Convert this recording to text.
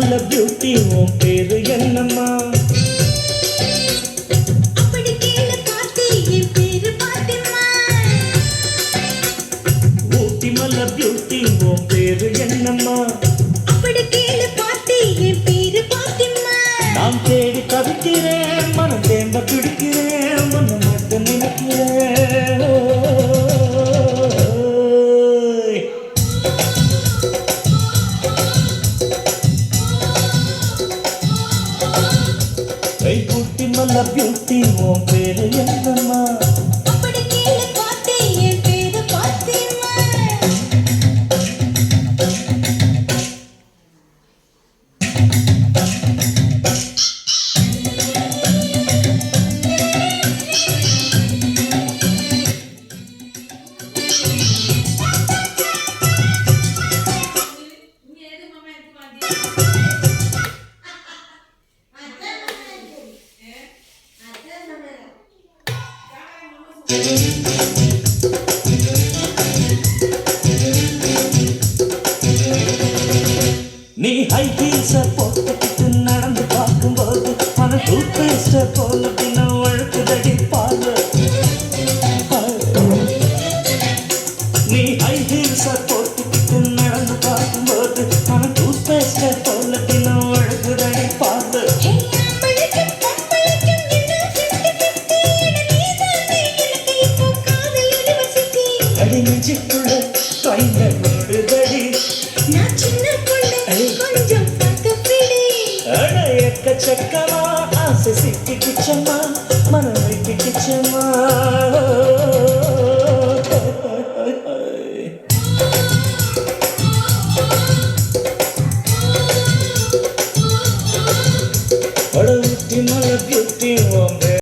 நல்ல பியூட்டி உன் பேரு என்னம்மா? அப்படி கேளு பாட்டி, என் பேரு பாத்திமா. ஊட்டி நல்ல பியூட்டி உன் பேரு என்னம்மா? அப்படி கேளு பாட்டி, என் பேரு பாத்திமா. நான் தேடி தவிக்கிறேன், மனம் தேம்ப பிடிக்கிறேன், உன்னை மட்டும் நினைக்கிறேன். ஊட்டி நல்ல பியூட்டி உன் பேரு என்னம்மா? அப்படி கேளு பாட்டி, என் பேரு பாத்திமா. நீ ஹை ஹீல்ஸ போட்டுக்கிட்டு நடந்து பார்க்கும்போது அந்த டூத் பேஸ்ட போல தினம் வழுக்குதடி பாரு. நீ ஹை ஹீல்ஸ போட்டுக்கிட்டு நடந்து பார்க்கும்போது அந்த டூத் பேஸ்ட போல தினம் வழுக்குதடி பாரு. பழக்கம் பழக்கம் என்ன 50-50, நீதானே எனக்கு இப்போ காதல் யூனிவர்சிட்டி. அடி நெஞ்சுக்குள்ள ட்ரைன்ல ஓடுதடி. நான் சின்ன பொண்ணு, கொஞ்சம் பக்கப்பிடி. அட எக்கச்சக்கமா ஆசை சிக்கிக்கிச்சம்மா, மனம் வைக்கிக்கிச்சம்மா. அட ஊட்டி நல்ல